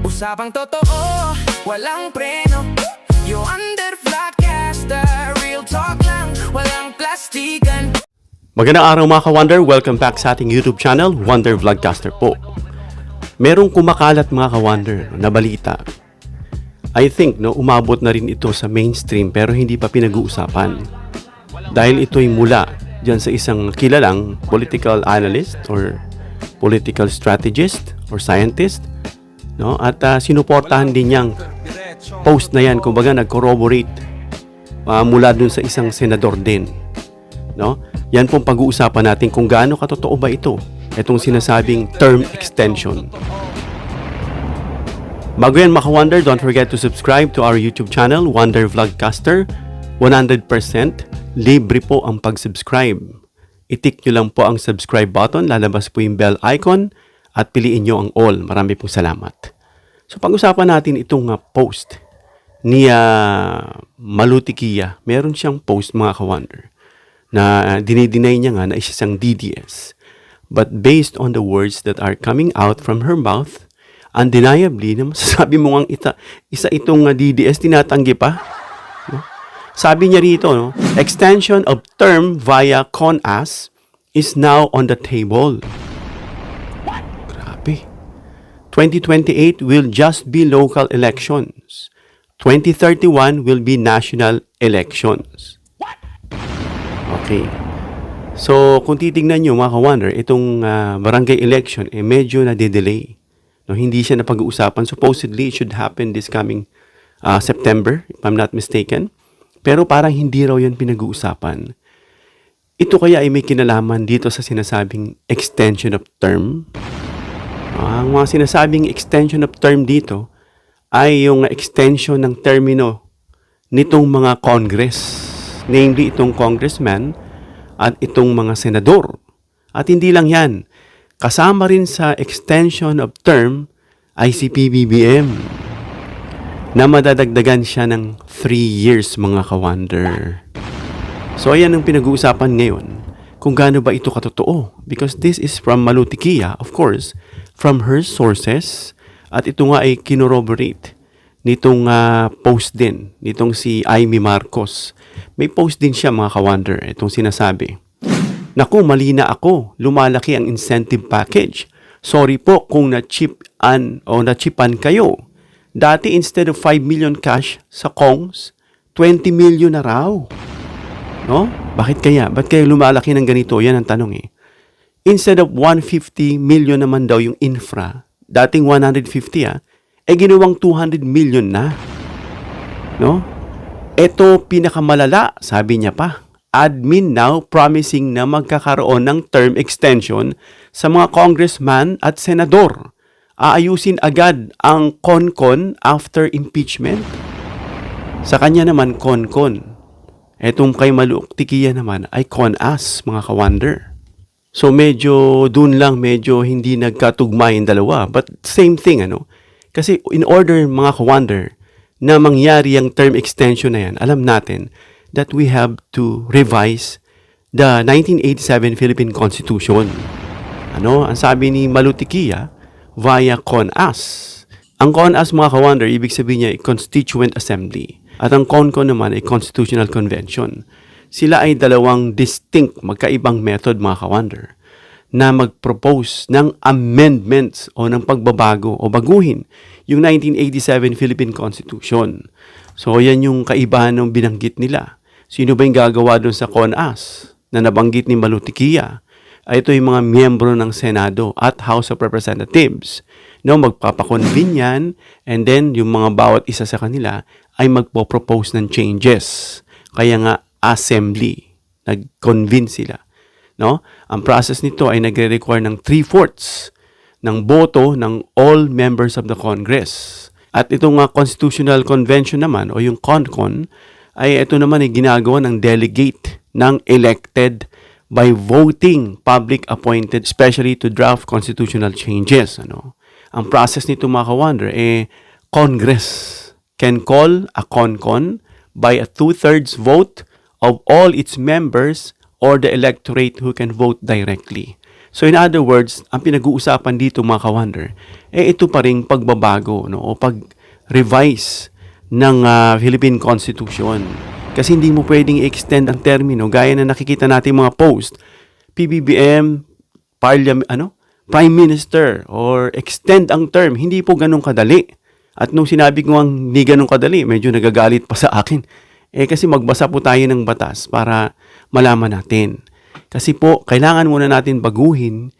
Usapang totoo, walang preno. You under vlogcaster, real talk lang, walang plastikan. Magandang araw mga ka-Wonder, welcome back sa ating YouTube channel, Wonder Vlogcaster po. Merong kumakalat mga ka-Wonder na balita. I think umabot na rin ito sa mainstream pero hindi pa pinag-uusapan. Dahil ito'y mula dyan sa isang kilalang political analyst or political strategist or scientist. At sinuportahan din niyang post na yan, kumbaga nag-corroborate mula dun sa isang senador din. Yan pong pag-uusapan natin kung gaano katotoo ba ito, itong sinasabing term extension. Bago yan mga ka-Wonder, don't forget to subscribe to our YouTube channel, Wonder Vlogcaster. 100% libre po ang pag-subscribe. I-tick nyo lang po ang subscribe button, lalabas po yung bell icon, at piliin nyo ang all. Marami pong salamat. So pag-usapan natin itong post ni Malutikia. Meron siyang post mga ka-Wonder na dinideny niya nga na isang DDS. But based on the words that are coming out from her mouth, undeniably, na masasabi mo nga isa itong DDS, tinatanggi pa. Sabi niya rito, extension of term via CONAS is now on the table. 2028 will just be local elections. 2031 will be national elections. Okay. So, kung titignan nyo mga ka-Wonder, itong barangay election, medyo na-delay. Hindi siya napag-uusapan. Supposedly, it should happen this coming September, if I'm not mistaken. Pero parang hindi raw yan pinag-uusapan. Ito kaya ay may kinalaman dito sa sinasabing extension of term. Ang mga sinasabing extension of term dito ay yung extension ng termino nitong mga Congress. Namely, itong congressman at itong mga senador. At hindi lang yan. Kasama rin sa extension of term ay si PBBM na madadagdagan siya ng 3 years mga ka-Wonder. So ayan ang pinag-uusapan ngayon. Kung gaano ba ito katotoo? Because this is from Malutikia, of course, from her sources, at ito nga ay kinorroborate nitong post din, nitong si Amy Marcos. May post din siya mga ka-Wonder, itong sinasabi. Naku, mali na ako, lumalaki ang incentive package. Sorry po kung nachipan kayo. Dati instead of 5 million cash sa Kongs, 20 million na raw. Bakit kaya? Ba't kayo lumalaki ng ganito? Yan ang tanong eh. Instead of 150 million naman daw yung infra, dating 150 ginawang 200 million na. Ito pinakamalala, sabi niya pa. Admin now promising na magkakaroon ng term extension sa mga congressman at senador. Aayusin agad ang CONCON after impeachment. Sa kanya naman CONCON. Etong kay Malutikia naman ay CONAS mga ka-Wonder. So medyo hindi nagkatugma yung dalawa. But same thing, Kasi in order mga ka-Wonder na mangyari ang term extension na yan, alam natin that we have to revise the 1987 Philippine Constitution. Ang sabi ni Malutikia via CONAS. Ang CONAS mga ka-Wonder, ibig sabihin niya ay Constituent Assembly. At ang CONCON naman ay Constitutional Convention. Sila ay dalawang distinct, magkaibang method mga ka-Wonder na mag-propose ng amendments o ng pagbabago o baguhin yung 1987 Philippine Constitution. So, yan yung kaibahan ng binanggit nila. Sino ba yung gagawa doon sa CONAS na nabanggit ni Malutikia? Ito yung mga miyembro ng Senado at House of Representatives. Magpapakonvene yan, and then yung mga bawat isa sa kanila ay magpo-propose ng changes. Kaya nga, assembly. Nag-convene sila. Ang process nito ay nagre-require ng 3/4 ng boto ng all members of the Congress. At itong Constitutional Convention naman, o yung CONCON, ay ito naman ay ginagawa ng delegate ng elected by voting public appointed, especially to draft constitutional changes. Ang process nito mga ka-Wonder, Congress can call a CONCON by a 2/3 vote of all its members or the electorate who can vote directly. So in other words, ang pinag-uusapan dito mga ka-wonder, ito pa ring pagbabago, no, o pag-revise ng Philippine Constitution. Kasi hindi mo pwedeng i-extend ang termino gaya na nakikita natin mga post, PBBM, Prime Minister, or extend ang term. Hindi po ganun kadali. At nung sinabi ko ang hindi ganun kadali, medyo nagagalit pa sa akin. Kasi magbasa po tayo ng batas para malaman natin. Kasi po, kailangan muna natin baguhin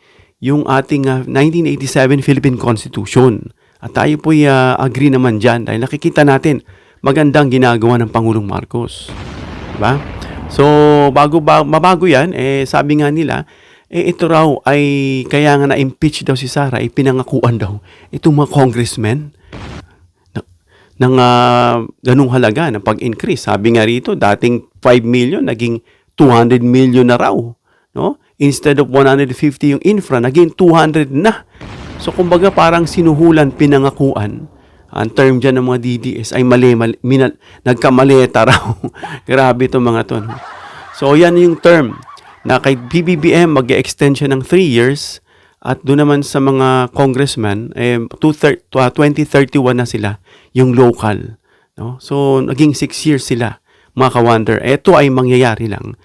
yung ating 1987 Philippine Constitution. At tayo po agree naman dyan dahil nakikita natin magandang ginagawa ng Pangulong Marcos. Diba? So, mabago yan, sabi nga nila, ito raw ay kaya nga na-impeach daw si Sara, pinangakuan daw itong mga congressmen ng ganung halaga ng pag-increase. Sabi nga rito, dating 5 million, naging 200 million na raw. No? Instead of 150 yung infra, naging 200 na. So, kumbaga parang sinuhulan, pinangakuan. Ang term dyan ng mga DDS ay nagkamaleta raw. Grabe itong mga to. No? So, yan yung term na kay PBBM mag-extend siya ng 3 years at doon naman sa mga congressman, 2031 na sila, yung local. No? So, naging 6 years sila, mga ka-wonder. Ito ay mangyayari lang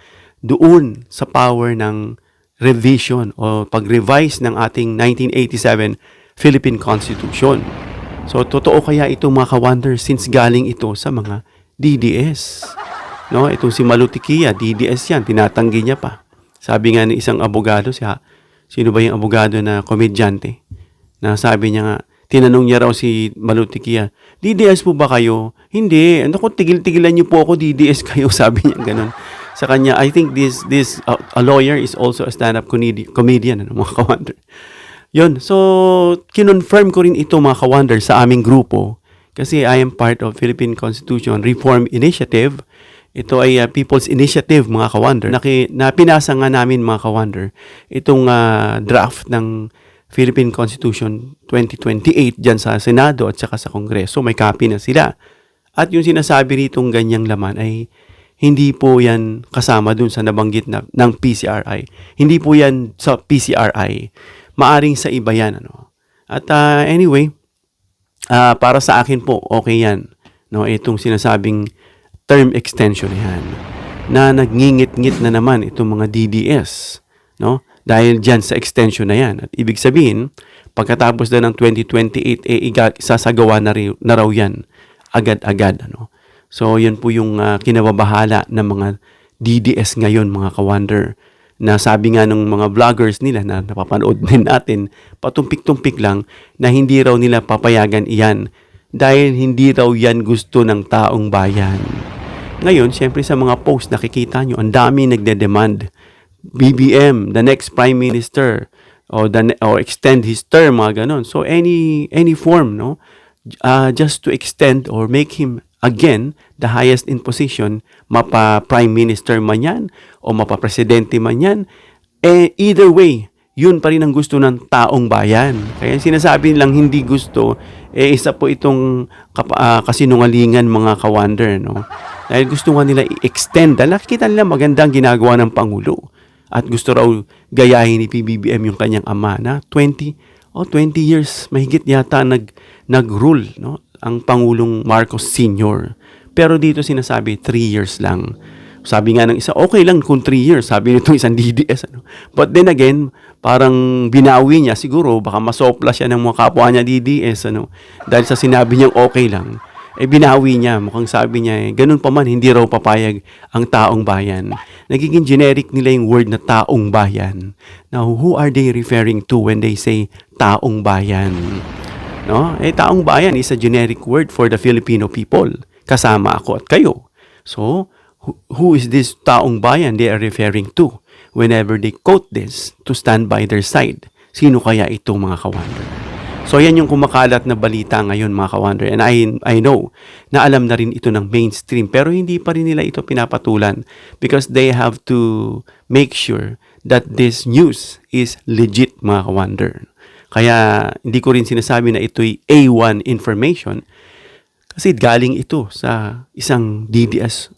doon sa power ng revision o pag-revise ng ating 1987 Philippine Constitution. So, totoo kaya ito mga ka-wonder since galing ito sa mga DDS. No? Itong si Malutikia, DDS yan, tinatanggi niya pa. Sabi nga ng isang abogado, sino ba yung abogado na komedyante? Na sabi niya nga, tinanong niya raw si Malutikia, DDS po ba kayo? Hindi. Naku, tigil-tigilan niyo po ako, DDS kayo. Sabi niya ganun. Sa kanya, I think a lawyer is also a stand-up comedian, mga ka-wonder. Yun, so, kinonfirm ko rin ito mga ka-wonder sa aming grupo kasi I am part of Philippine Constitution Reform Initiative. Ito ay People's Initiative, mga ka-wonder. Na pinasa nga namin, mga ka-wonder, itong draft ng Philippine Constitution 2028 dyan sa Senado at saka sa Kongreso. May copy na sila. At yung sinasabi ritong ganyang laman ay hindi po yan kasama dun sa nabanggit na ng PCRI. Hindi po yan sa PCRI. Maaring sa iba yan. Ano? At anyway, para sa akin po, okay yan. No, itong sinasabing term extension yan, na nagngingit-ngit na naman itong mga DDS, no? Dahil dyan sa extension na yan. At ibig sabihin, pagkatapos na ng 2028, sasagawa na raw yan agad-agad. Ano? So, yun po yung kinababahala ng mga DDS ngayon, mga ka-wonder, na sabi nga ng mga vloggers nila na napapanood din natin, patumpik-tumpik lang na hindi raw nila papayagan iyan dahil hindi raw yan gusto ng taong bayan. Ngayon, siyempre sa mga post nakikita nyo, ang dami nagde-demand. BBM, the next Prime Minister, or extend his term, mga ganon. So, any form, no? Just to extend or make him again the highest in position, mapa-Prime Minister man yan, o mapa-Presidente man yan, either way, yun pa rin ang gusto ng taong bayan. Kaya sinasabi nilang hindi gusto, isa po itong kasinungalingan, mga ka-wonder, no? Dahil gusto nga nila i-extend. Dahil nakikita nila magandang ginagawa ng Pangulo. At gusto raw gayahin ni PBBM yung kanyang ama na 20 years mahigit yata nag-rule, no? Ang Pangulong Marcos Sr. Pero dito sinasabi 3 years lang. Sabi nga ng isa, okay lang kung 3 years. Sabi nito isang DDS. Ano? But then again, parang binawi niya. Siguro baka masopla siya ng mga kapwa niya DDS. Ano? Dahil sa sinabi niyang okay lang. Binawi niya. Mukhang sabi niya, ganun pa man, hindi raw papayag ang taong bayan. Nagiging generic nila yung word na taong bayan. Now, who are they referring to when they say taong bayan? No? Taong bayan is a generic word for the Filipino people. Kasama ako at kayo. So, who is this taong bayan they are referring to whenever they quote this to stand by their side? Sino kaya ito, mga ka-wonder? So, yan yung kumakalat na balita ngayon, mga ka-wonder. And I know na alam na rin ito ng mainstream, pero hindi pa rin nila ito pinapatulan because they have to make sure that this news is legit, mga ka-wonder. Kaya, hindi ko rin sinasabi na ito'y A1 information kasi galing ito sa isang DDS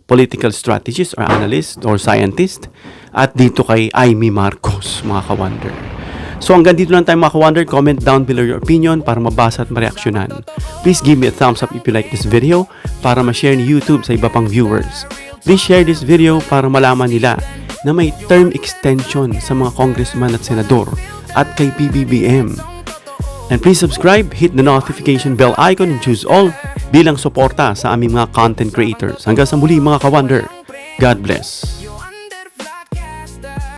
political strategist or analyst or scientist at dito kay Amy Marcos, mga ka-wonder. So hanggang dito lang tayo mga ka-wonder. Comment down below your opinion para mabasa at mareaksyonan. Please give me a thumbs up if you like this video para ma-share ni YouTube sa iba pang viewers. Please share this video para malaman nila na may term extension sa mga congressman at senador at kay PBBM. And please subscribe, hit the notification bell icon and choose all bilang suporta sa aming mga content creators. Hanggang sa muli mga ka-wonder. God bless.